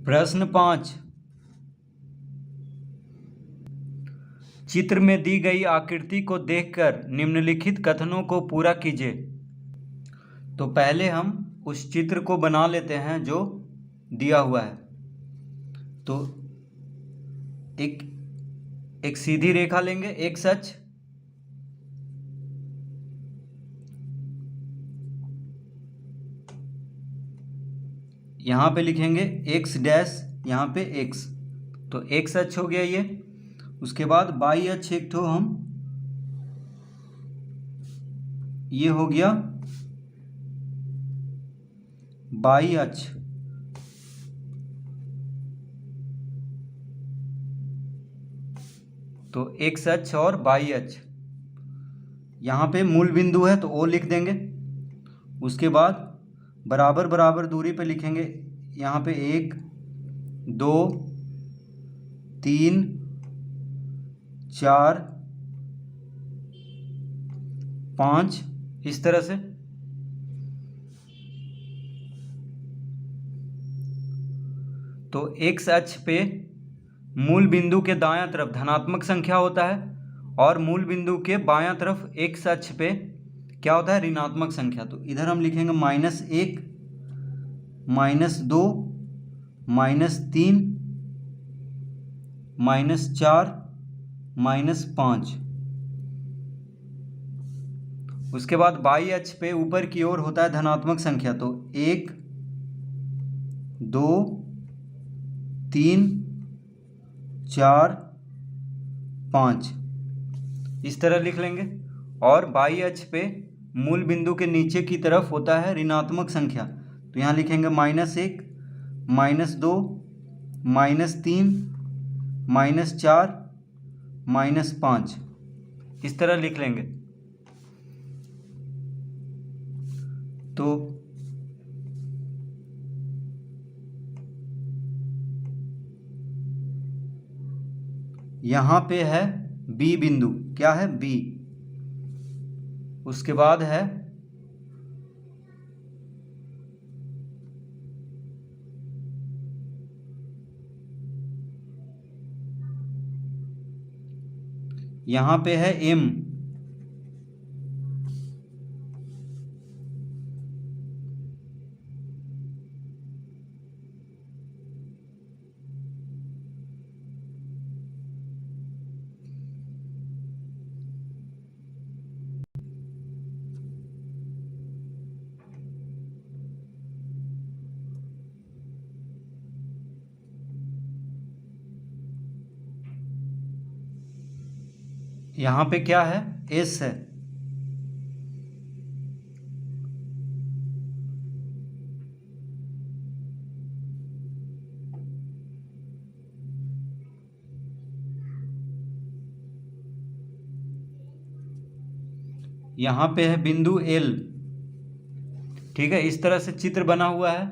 प्रश्न 5। चित्र में दी गई आकृति को देखकर निम्नलिखित कथनों को पूरा कीजिए। तो पहले हम उस चित्र को बना लेते हैं जो दिया हुआ है। तो एक सीधी रेखा लेंगे, एक सच, यहाँ पे लिखेंगे x डैश, यहाँ पे x, तो x अक्ष हो गया ये। उसके बाद बाई अक्ष एक ठो हम, ये हो गया बाई अक्ष। तो x अक्ष और बाई अक्ष, यहाँ पे मूल बिंदु है तो O लिख देंगे। उसके बाद बराबर बराबर दूरी पे लिखेंगे, यहाँ पे 1 2 3 4 5, इस तरह से। तो x अक्ष पे मूल बिंदु के दायां तरफ धनात्मक संख्या होता है और मूल बिंदु के बायां तरफ x अक्ष पे क्या होता है, ऋणात्मक संख्या। तो इधर हम लिखेंगे -1 -2 -3 -4 -5। उसके बाद बाई अक्ष पे ऊपर की ओर होता है धनात्मक संख्या। तो 1 2 3 4 5, इस तरह लिख लेंगे। और बाई अक्ष पे मूल बिंदु के नीचे की तरफ होता है ऋणात्मक संख्या। तो यहाँ लिखेंगे -1 -2 -3 -4 -5, इस तरह लिख लेंगे। तो यहाँ पे है B बिंदु, क्या है B। उसके बाद है यहाँ पे है M। यहाँ पे क्या है, S है। यहाँ पे है बिंदु L। ठीक है, इस तरह से चित्र बना हुआ है।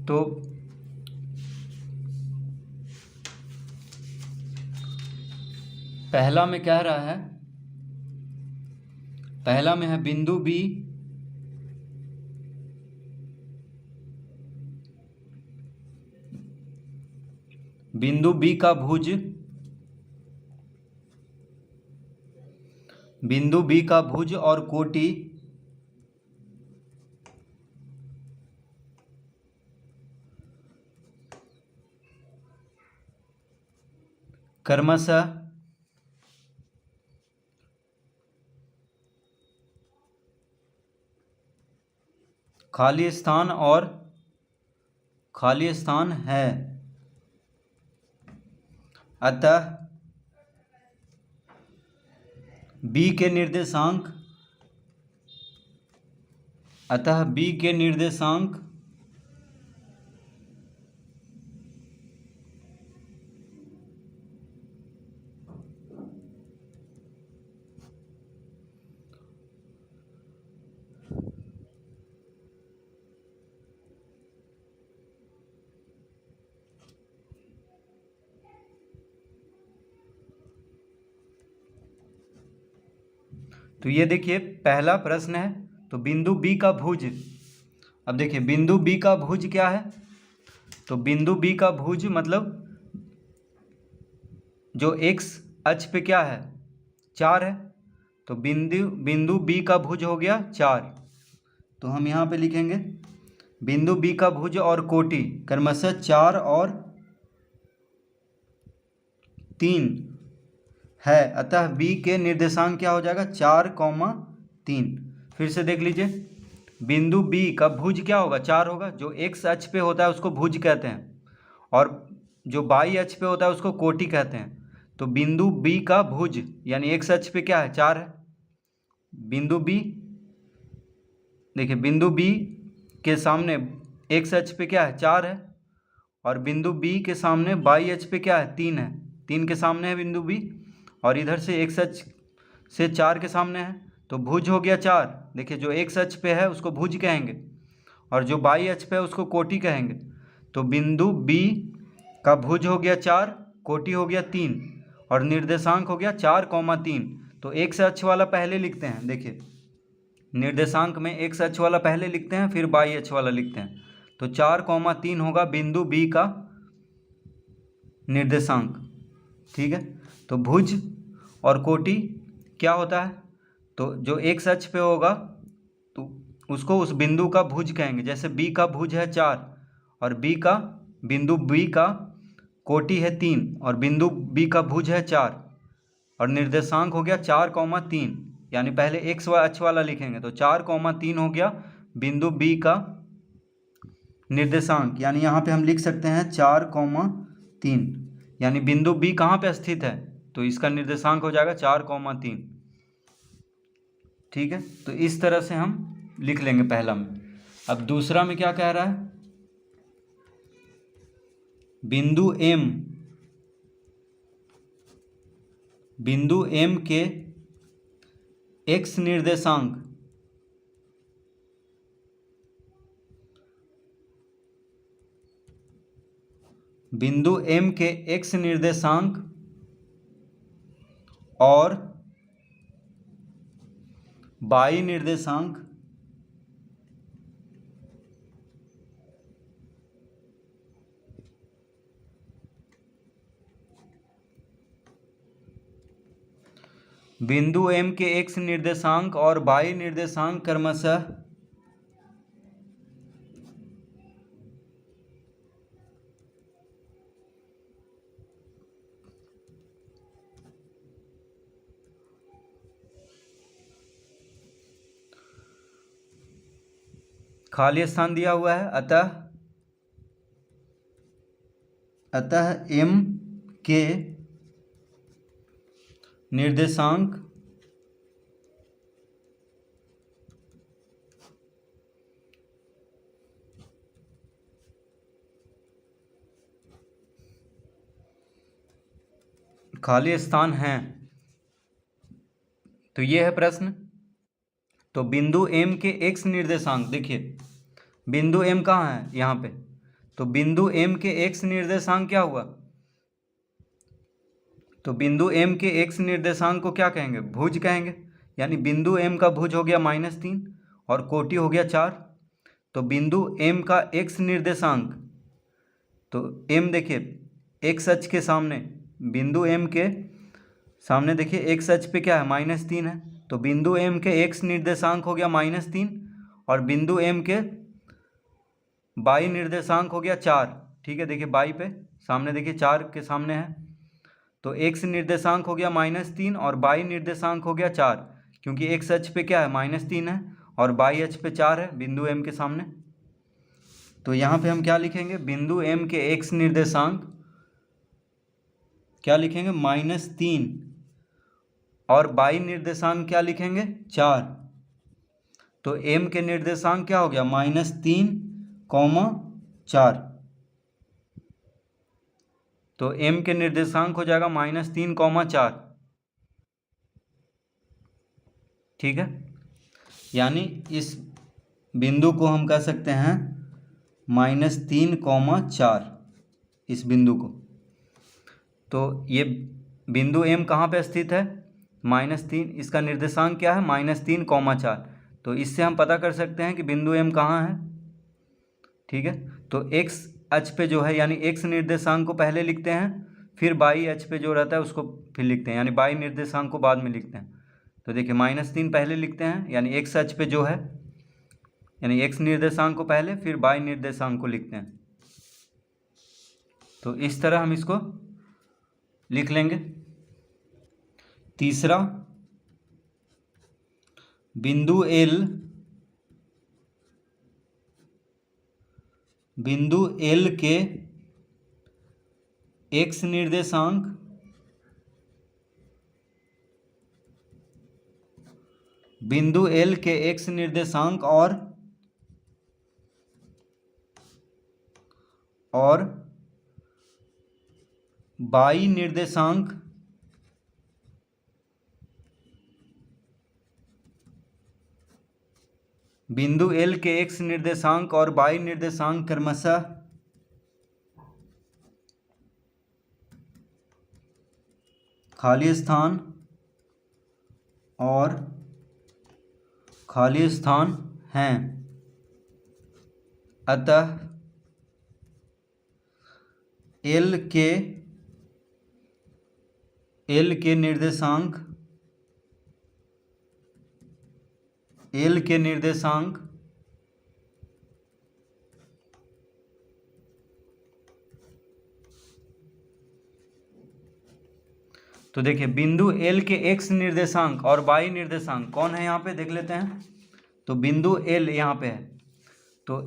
तो पहला में कह रहा है, पहला में है बिंदु B, बिंदु B का भुज, बिंदु B का भुज और कोटि क्रमशः खाली स्थान और खाली स्थान है। अतः B के निर्देशांक, अतः B के निर्देशांक तो ये देखिए पहला प्रश्न है। तो बिंदु B का भुज अब देखिए बिंदु बी का भुज क्या है, तो बिंदु बी का भुज मतलब जो एक्स अक्ष पे क्या है 4 है, तो बिंदु बी का भुज हो गया 4। तो हम यहाँ पे लिखेंगे बिंदु बी का भुज और कोटि क्रमशः 4 और 3 है, अतः बी के निर्देशांक क्या हो जाएगा 4,3। फिर से देख लीजिए, बिंदु बी का भुज क्या होगा 4 होगा, जो एक्स अक्ष पे होता है उसको भुज कहते हैं, और जो बाई अक्ष पे होता है उसको कोटि कहते हैं। तो बिंदु बी का भुज यानी एक्स अक्ष पे क्या है 4 है, बिंदु बी देखिए बिंदु बी के सामने एक्स अक्ष पे क्या है 4 है, और बिंदु बी के सामने बाई अक्ष पे क्या है 3 है, 3 के सामने है बिंदु बी, और इधर से एक्स अक्ष से 4 के सामने है, तो भुज हो गया 4। देखिए जो एक्स अक्ष पे है उसको भुज कहेंगे, और जो बाई अक्ष पे है उसको कोटि कहेंगे। तो बिंदु बी का भुज हो गया 4, कोटि हो गया 3, और निर्देशांक हो गया 4,3। तो एक्स अक्ष वाला पहले लिखते हैं, देखिए निर्देशांक में एक्स अक्ष वाला पहले लिखते हैं फिर बाई अक्ष वाला लिखते हैं। तो 4,3 होगा बिंदु बी का निर्देशांक। ठीक है, तो भुज और कोटि क्या होता है, तो जो एक्स अक्ष पे होगा तो उसको उस बिंदु का भुज कहेंगे। जैसे बी का भुज है 4 और बिंदु बी का कोटि है 3 और बिंदु बी का भुज है 4 और निर्देशांक हो गया 4,3, यानी पहले एक्स अक्ष वाला लिखेंगे, तो 4,3 हो गया बिंदु बी का निर्देशांक। यानी यहाँ पे हम लिख सकते हैं 4,3, यानी बिंदु बी कहाँ पे स्थित है, तो इसका निर्देशांक हो जाएगा 4,3। ठीक है, तो इस तरह से हम लिख लेंगे पहला में। अब दूसरा में क्या कह रहा है, बिंदु एम के एक्स निर्देशांक बिंदु एम के एक्स निर्देशांक और बाई निर्देशांक बिंदु एम के एक्स निर्देशांक और बाई निर्देशांक क्रमशः खाली स्थान दिया हुआ है, अतः एम के निर्देशांक खाली स्थान हैं। तो ये है प्रश्न। तो बिंदु एम के एक्स निर्देशांक, देखिए बिंदु एम कहाँ है यहाँ पे, तो बिंदु एम के एक्स निर्देशांक क्या हुआ, तो बिंदु एम के एक्स निर्देशांक को क्या कहेंगे भुज कहेंगे, यानी बिंदु एम का भुज हो गया -3 और कोटि हो गया 4। तो बिंदु एम का एक्स निर्देशांक, तो एम देखिए एक्स अक्ष के सामने, बिंदु एम के सामने देखिए एक्स अक्ष पे क्या है -3 है, तो बिंदु एम के एक्स निर्देशांक हो गया -3 और बिंदु एम के बाई निर्देशांक हो गया 4। ठीक है, देखिए बाई पे सामने देखिए 4 के सामने है, तो एक्स निर्देशांक हो गया -3 और बाई निर्देशांक हो गया 4, क्योंकि एक्स अक्ष पे क्या है -3 है और बाई अक्ष पे 4 है बिंदु एम के सामने। तो यहाँ पे हम क्या लिखेंगे, बिंदु एम के एक्स निर्देशांक क्या लिखेंगे -3 और बाई निर्देशांक क्या लिखेंगे 4। तो एम के निर्देशांक क्या हो गया -3,4, तो एम के निर्देशांक हो जाएगा -3,4। ठीक है, यानी इस बिंदु को हम कह सकते हैं -3,4, इस बिंदु को। तो ये बिंदु एम कहाँ पे स्थित है -3, इसका निर्देशांक क्या है -3,4। तो इससे हम पता कर सकते हैं कि बिंदु एम कहाँ है, ठीक है। तो एक्स अक्ष पे जो है यानी एक्स निर्देशांक को पहले लिखते हैं, फिर वाई अक्ष पे जो रहता है उसको फिर लिखते हैं, यानी वाई निर्देशांक को बाद में लिखते हैं। तो देखिए -3 पहले लिखते हैं, यानी एक्स अक्ष पे जो है, यानी एक्स निर्देशांक को पहले फिर वाई निर्देशांक को लिखते हैं। तो इस तरह हम इसको लिख लेंगे। तीसरा, बिंदु एल के एक्स निर्देशांक और वाई निर्देशांक बिंदु एल के एक्स निर्देशांक और वाई निर्देशांक क्रमशः खाली स्थान और खाली स्थान हैं। अतः एल के निर्देशांक तो देखिए बिंदु एल के एक्स निर्देशांक और वाई निर्देशांक कौन है यहाँ पे देख लेते हैं। तो बिंदु एल यहाँ पे है, तो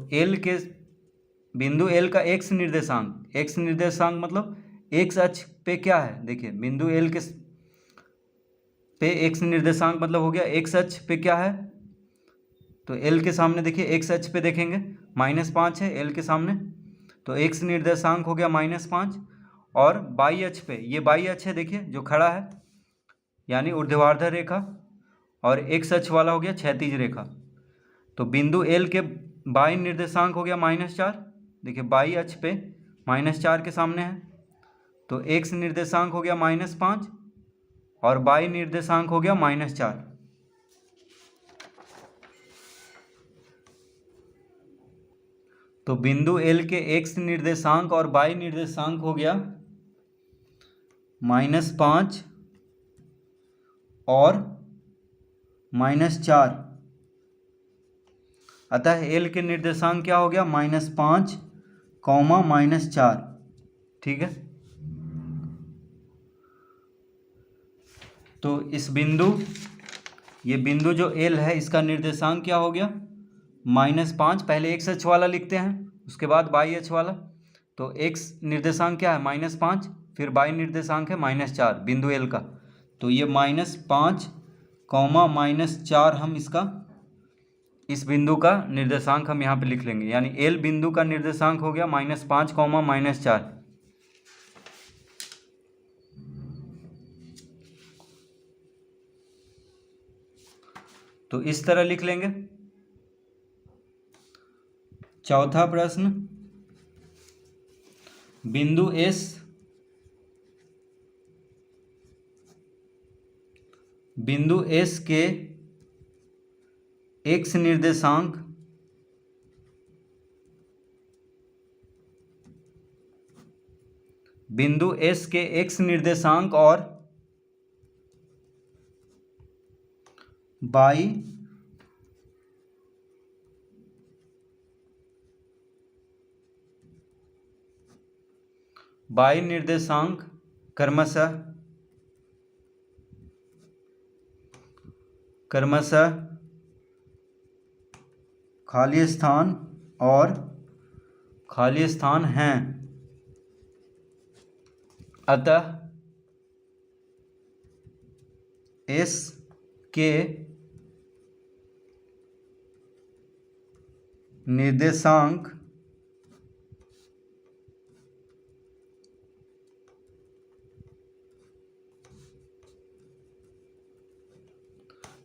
बिंदु एल का एक्स निर्देशांक मतलब एक्स अक्ष पे क्या है, देखिए बिंदु एल के पे एक्स निर्देशांक मतलब हो गया एक्स अक्ष पे क्या है, तो एल के सामने देखिए एक्स अक्ष पे देखेंगे -5 है एल के सामने, तो एक्स निर्देशांक हो गया -5। और वाई अक्ष पे, ये वाई अक्ष है देखिए जो खड़ा है, यानी ऊर्ध्वाधर रेखा, और एक्स अक्ष वाला हो गया क्षैतिज रेखा। तो बिंदु एल के वाई निर्देशांक हो गया -4, देखिए वाई अक्ष पे -4 के सामने है, तो एक्स निर्देशांक हो गया -5 और वाई निर्देशांक हो गया -4। तो बिंदु एल के एक्स निर्देशांक और वाई निर्देशांक हो गया -5 और -4। अतः एल के निर्देशांक क्या हो गया, -5, -4। ठीक है। तो इस ये बिंदु जो एल है इसका निर्देशांक क्या हो गया, -5। पहले एक्स अक्ष वाला लिखते हैं, उसके बाद वाई अक्ष वाला। तो एक्स निर्देशांक क्या है -5, फिर वाई निर्देशांक है -4 बिंदु एल का। तो ये -5, -4 हम इस बिंदु का निर्देशांक हम यहाँ पे लिख लेंगे, यानी एल बिंदु का निर्देशांक हो गया -5, -4। तो इस तरह लिख लेंगे। चौथा प्रश्न, बिंदु एस के एक्स निर्देशांक और वाई निर्देशांक क्रमशः खाली स्थान और खाली स्थान हैं। अतः एस के निर्देशांक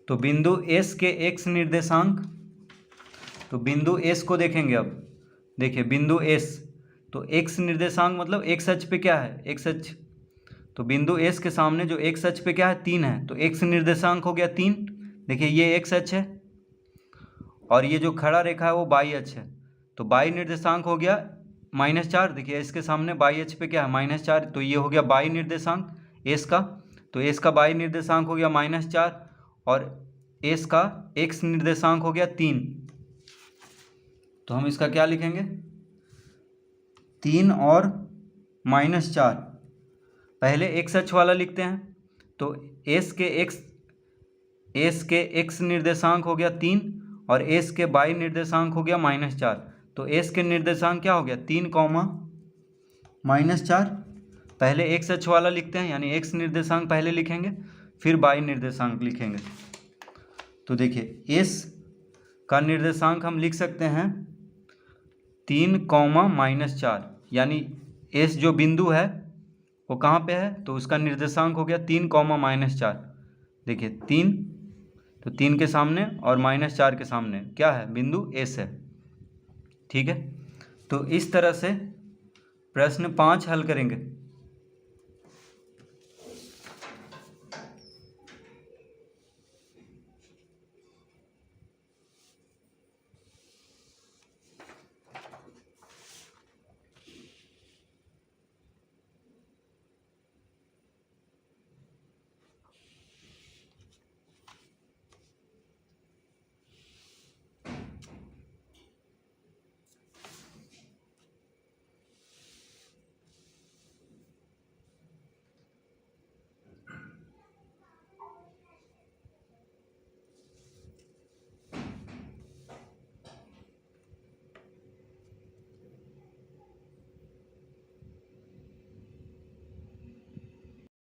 तो बिंदु एस के एक्स निर्देशांक, तो बिंदु एस को देखेंगे अब, देखिए बिंदु एस, तो एक्स निर्देशांक मतलब एक्स अक्ष पे क्या है, एक्स अक्ष। तो बिंदु एस के सामने जो एक्स अक्ष पे क्या है 3 है, तो एक्स निर्देशांक हो गया 3। देखिए ये एक्स अक्ष है और ये जो खड़ा रेखा है वो वाई अक्ष है। तो बाई निर्देशांक हो गया -4। देखिए इसके सामने बाई अक्ष पे क्या है -4, तो ये हो गया बाई निर्देशांक एस का। तो एस का बाई निर्देशांक हो गया -4 और एस का एक्स निर्देशांक हो गया 3। तो हम इसका क्या लिखेंगे 3 और -4। पहले एक्स अक्ष वाला लिखते हैं। तो एस के एक्स निर्देशांक हो गया 3 और एस के बाई निर्देशांक हो गया -4। तो एस के निर्देशांक क्या हो गया 3, -4। पहले एक्स अक्ष वाला लिखते हैं, यानी एक्स निर्देशांक पहले लिखेंगे फिर बाई निर्देशांक लिखेंगे। तो देखिए एस का निर्देशांक हम लिख सकते हैं 3, -4, यानी एस जो बिंदु है वो कहाँ पे है, तो उसका निर्देशांक हो गया 3, -4। देखिए 3, तो 3 के सामने और -4 के सामने क्या है, बिंदु एस है। ठीक है, तो इस तरह से प्रश्न 5 हल करेंगे।